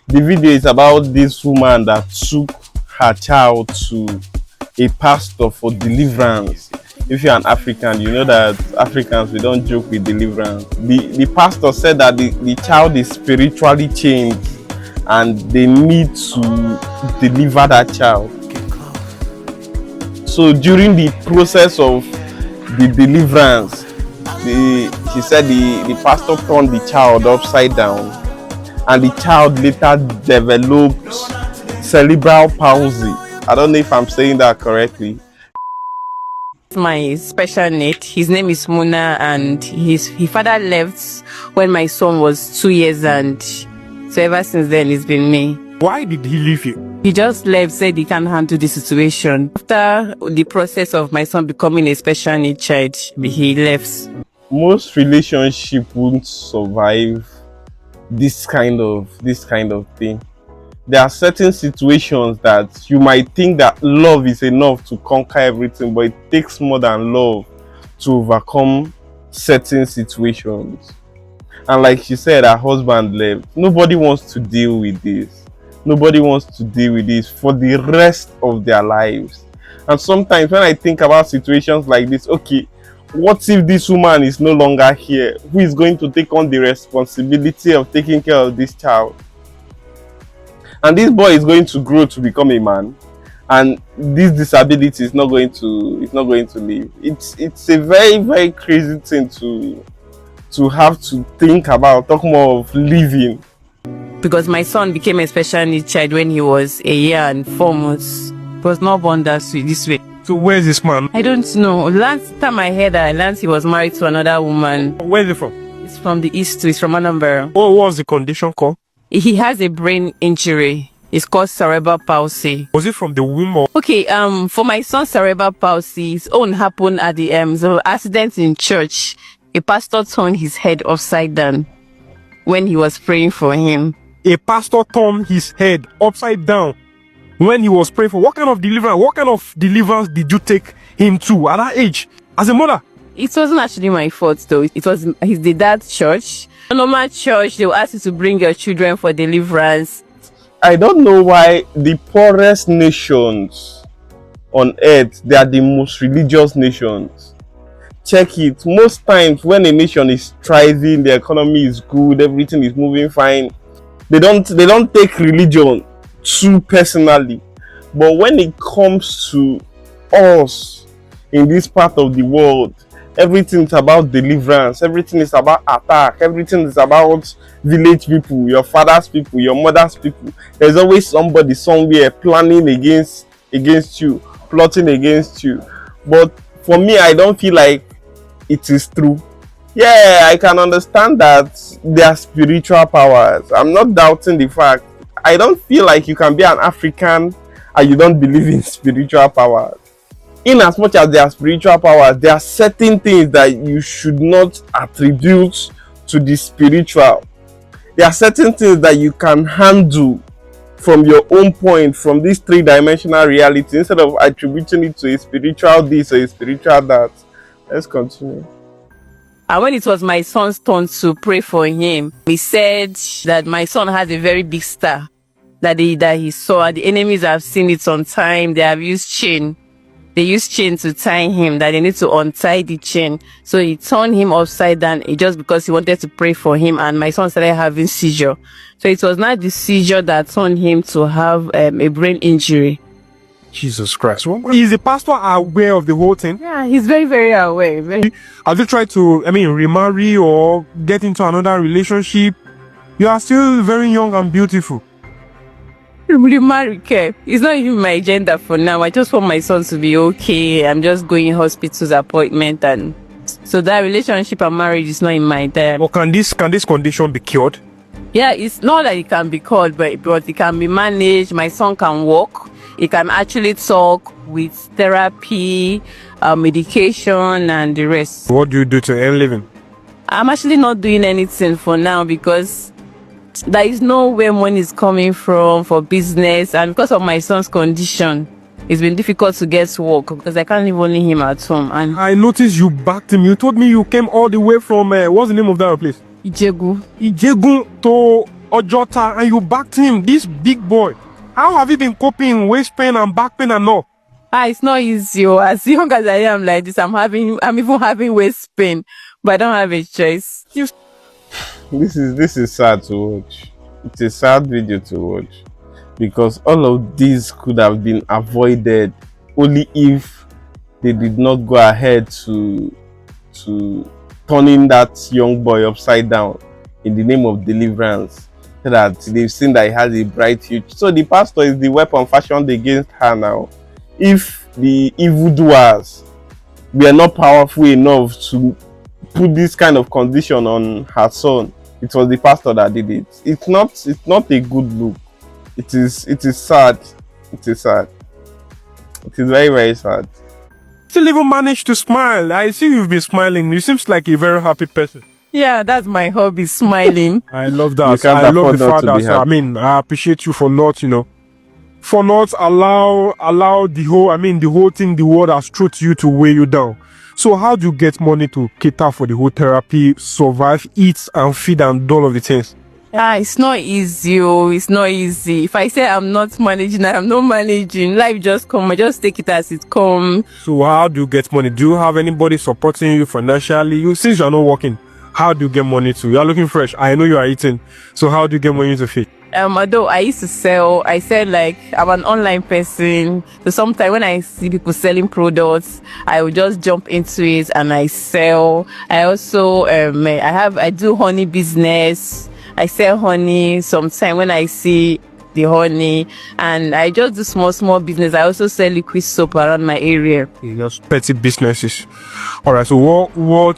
The video is about this woman that took her child to a pastor for deliverance. If you're an African, you know that Africans, we don't joke with deliverance. The pastor said that the child is spiritually changed and they need to deliver that child. So during the process of the deliverance, she said the pastor turned the child upside down, and the child later developed cerebral palsy. I don't know if I'm saying that correctly. My special need, his name is Muna, and his father left when my son was 2 years, and so ever since then it's been me. Why did he leave you? He just left, said he can't handle the situation. After the process of my son becoming a special need child, he left. Most relationships won't survive this kind of thing. There are certain situations that you might think that love is enough to conquer everything, but it takes more than love to overcome certain situations. And like she said, her husband left. Nobody wants to deal with this. Nobody wants to deal with this for the rest of their lives. And sometimes when I think about situations like this, okay, what if this woman is no longer here? Who is going to take on the responsibility of taking care of this child? And this boy is going to grow to become a man, and this disability is not going to leave. It's a very, very crazy thing to have to think about, talk more of living. Because my son became a special needs child when he was 1 year and 4 months. He was not born this way. So where's this man? I don't know. Last time I heard that, Lance, he was married to another woman. Where's he from? He's from the east, he's from Anambra. What was the condition called? He has a brain injury. It's called cerebral palsy. Was it from the womb or? Okay, for my son, cerebral palsy, his own happened at the accident in church. A pastor turned his head upside down when he was praying for him. A pastor turned his head upside down when he was praying for. What kind of deliverance? What kind of deliverance did you take him to at that age as a mother? It wasn't actually my fault though. It was the dad's church. A normal church, they will ask you to bring your children for deliverance. I don't know why the poorest nations on earth, they are the most religious nations. Check it. Most times when a nation is thriving, the economy is good, everything is moving fine, they don't take religion too personally. But when it comes to us in this part of the world, everything is about deliverance, everything is about attack, everything is about village people, your father's people, your mother's people. There's always somebody somewhere planning against you, plotting against you. But for me, I don't feel like it is true. Yeah, I can understand that there are spiritual powers. I'm not doubting the fact. I don't feel like you can be an African and you don't believe in spiritual powers. In as much as there are spiritual powers, there are certain things that you should not attribute to the spiritual. There are certain things that you can handle from your own point, from this three-dimensional reality, instead of attributing it to a spiritual this or a spiritual that. Let's continue. And when it was my son's turn to pray for him, he said that my son has a very big star that he saw. The enemies have seen it on time. They have used chain. They used chain to tie him, that they need to untie the chain. So he turned him upside down just because he wanted to pray for him, and my son started having seizure. So it was not the seizure that turned him to have a brain injury. Jesus Christ. Is the pastor aware of the whole thing? Yeah, he's very, very aware. Have you tried to, remarry or get into another relationship? You are still very young and beautiful. Remarried, okay. It's not even my agenda for now. I just want my son to be okay. I'm just going hospital's appointment, and so that relationship and marriage is not in my time. Well, can this condition be cured? Yeah, it's not that it can be cured, but it can be managed. My son can walk. He can actually talk with therapy, medication, and the rest. What do you do to earn living? I'm actually not doing anything for now because there is no where money is coming from for business, and because of my son's condition, it's been difficult to get work because I can't leave only him at home. And I noticed you backed him. You told me you came all the way from what's the name of that place? Ijegu to Ojota and you backed him, this big boy. How have you been coping waist pain and back pain and all? It's not easy. As young as I am like this, I'm even having waist pain, but I don't have a choice. This is sad to watch. It's a sad video to watch because all of these could have been avoided only if they did not go ahead to turning that young boy upside down in the name of deliverance, so that they've seen that he has a bright future. So the pastor is the weapon fashioned against her now. If the evildoers were not powerful enough to put this kind of condition on her son, it was the pastor that did it. It's not a good look. It is sad. It is sad. It is very, very sad. Still even managed to smile. I see you've been smiling. You seems like a very happy person. Yeah, that's my hobby, smiling. I love that. You can't I love afford the not fact to that, be happy. I mean, I appreciate you for not, for not allow the whole thing the world has thrown to you to weigh you down. So how do you get money to cater for the whole therapy, survive, eat and feed and all of the things? It's not easy. It's not easy. If I say I'm not managing, I'm not managing. Life just come. I just take it as it comes. So how do you get money? Do you have anybody supporting you financially? Since you're not working, how do you get money to? You're looking fresh. I know you are eating. So how do you get money to feed? Although I used to sell, I said like I'm an online person. So sometimes when I see people selling products, I will just jump into it and I sell. I also I do honey business. I sell honey sometimes when I see the honey, and I just do small business. I also sell liquid soap around my area. Just petty businesses. All right. So what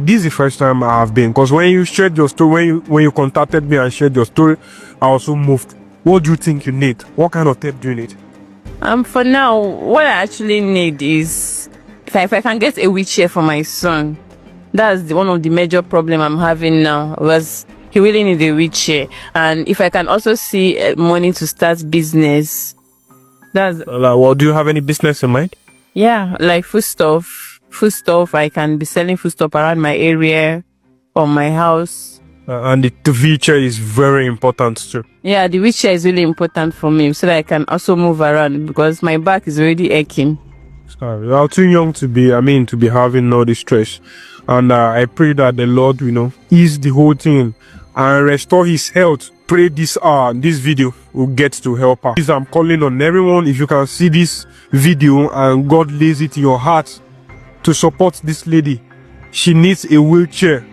this is the first time I've been, because when you shared your story, when you contacted me and shared your story, I also moved. What do you think you need? What kind of tape do you need? For now, what I actually need is if I can get a wheelchair for my son. That's one of the major problem I'm having now. Was he really need a wheelchair, and if I can also see money to start business. That's Well, do you have any business in mind? yeah, like food stuff. I can be selling food stuff around my area or my house. And the wheelchair is very important too. Yeah, the wheelchair is really important for me so that I can also move around because my back is already aching. Sorry, you are too young to be having all this stress. And I pray that the Lord, ease the whole thing and restore his health. Pray this video will get to help her. Please, I'm calling on everyone, if you can see this video and God lays it in your heart to support this lady. She needs a wheelchair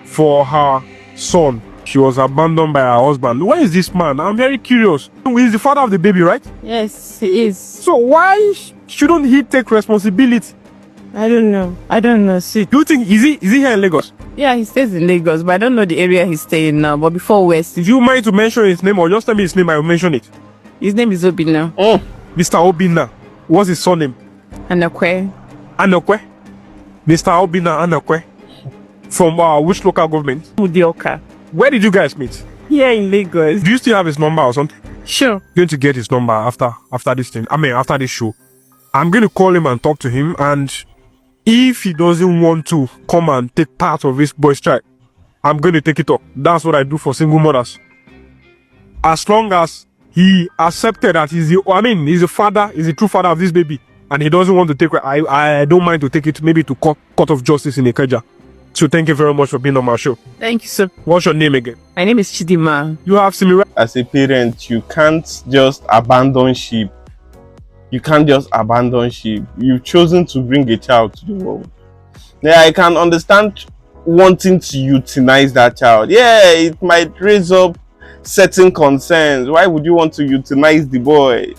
for her son. She was abandoned by her husband. Where is this man? I'm very curious. He's the father of the baby, right? Yes, he is. So why shouldn't he take responsibility? I don't know. See, Do you think is he here in Lagos? yeah, he stays in Lagos, but I don't know the area he's staying now. But before West, If you mind to mention his name or just tell me his name, I will mention it. his name is Obina Mr. Obina. What's his surname? Anakwe. Anokwe. Mr. Obina Anokwe. From which local government? Mudioka. Where did you guys meet? Here in Lagos. Do you still have his number or something? Sure. Going to get his number after this thing. After this show. I'm going to call him and talk to him, and if he doesn't want to come and take part of this boy strike, I'm going to take it up. That's what I do for single mothers. As long as he accepted that he's the father, he's the true father of this baby, and he doesn't want to take it, I don't mind to take it maybe to court of justice in Ikeja. So thank you very much for being on my show. Thank you, sir. What's your name again? My name is Chidima. You have similar. As a parent, you can't just abandon sheep. You can't just abandon sheep. You've chosen to bring a child to the world. Yeah, I can understand wanting to euthanize that child. Yeah, it might raise up certain concerns. Why would you want to euthanize the boy?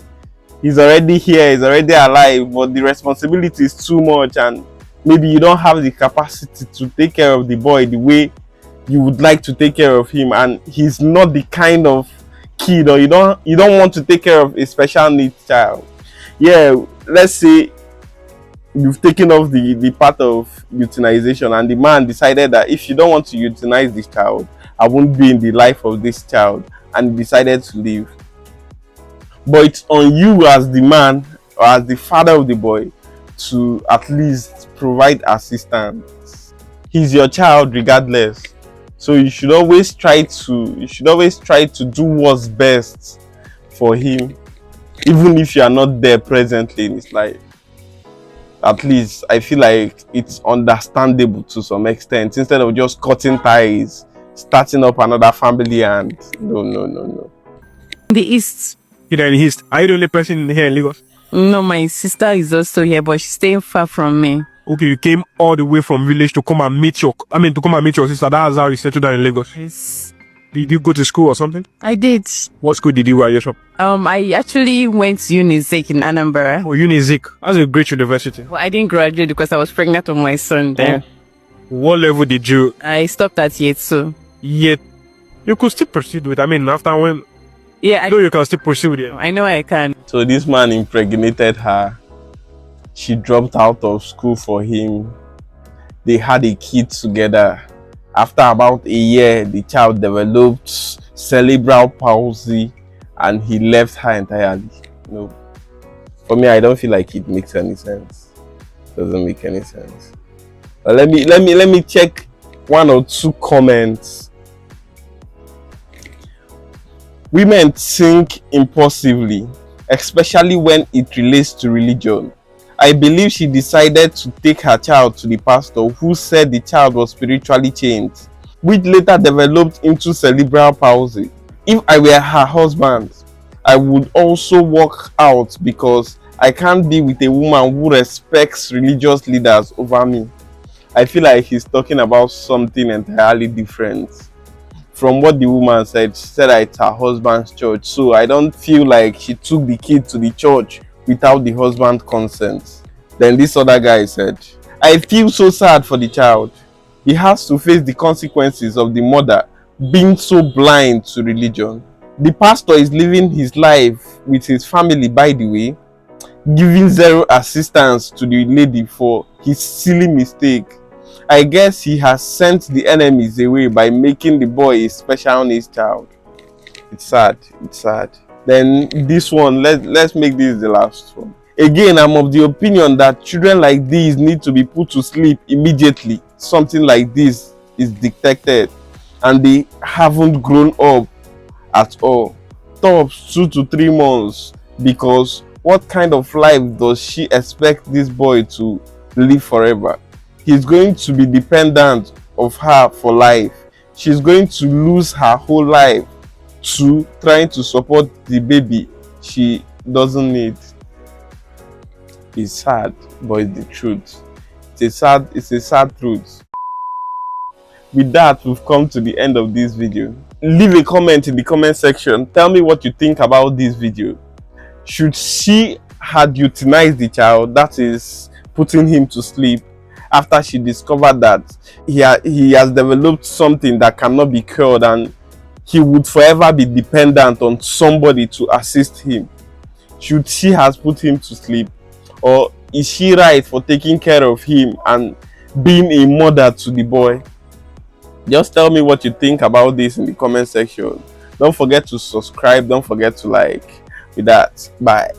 He's already here, he's already alive, but the responsibility is too much, and maybe you don't have the capacity to take care of the boy the way you would like to take care of him, and he's not the kind of kid, or you don't want to take care of a special needs child. Yeah, let's say you've taken off the part of euthanization, and the man decided that if you don't want to euthanize this child, I won't be in the life of this child, and decided to leave. But it's on you as the man or as the father of the boy to at least provide assistance. He's your child regardless. So you should always try to do what's best for him, even if you are not there presently in his life. At least I feel like it's understandable to some extent, instead of just cutting ties, starting up another family, and no. The East. Here in East. Are you the only person here in Lagos? No, my sister is also here, but she's staying far from me. Okay, you came all the way from village to come and meet your sister. That's how you settled down in Lagos. Yes. Did you go to school or something? I did. What school did you go at your I actually went to Unizik in Anambra. Oh, Unizik. That's a great university. Well, I didn't graduate because I was pregnant with my son there. What level did you? I stopped at year 2. Yet, you could still proceed with. I mean, after when? Yeah, I know you can still proceed with it. I know I can. So this man impregnated her. She dropped out of school for him. They had a kid together. After about a year, the child developed cerebral palsy and he left her entirely. No. For me, I don't feel like it makes any sense. Doesn't make any sense. But let me check 1 or 2 comments. Women think impulsively, especially when it relates to religion. I believe she decided to take her child to the pastor, who said the child was spiritually changed, which later developed into cerebral palsy. If I were her husband, I would also walk out, because I can't be with a woman who respects religious leaders over me. I feel like he's talking about something entirely different from what the woman said. She said that it's her husband's church, so I don't feel like she took the kid to the church without the husband's consent. Then this other guy said, I feel so sad for the child. He has to face the consequences of the mother being so blind to religion. The pastor is living his life with his family, by the way, giving zero assistance to the lady for his silly mistake. I guess he has sent the enemies away by making the boy a special needs child. It's sad. Then this one, let's make this the last one. Again, I'm of the opinion that children like these need to be put to sleep immediately. Something like this is detected and they haven't grown up at all. Tops 2 to 3 months, because what kind of life does she expect this boy to live forever? He's going to be dependent of her for life. She's going to lose her whole life to trying to support the baby she doesn't need. It's sad, but it's the truth. It's a sad truth. With that, we've come to the end of this video. Leave a comment in the comment section. Tell me what you think about this video. Should she had euthanized the child, that is putting him to sleep, after she discovered that he has developed something that cannot be cured and he would forever be dependent on somebody to assist him? Should she has put him to sleep, or is she right for taking care of him and being a mother to the boy? Just tell me what you think about this in the comment section. Don't forget to subscribe. Don't forget to like. With that, bye.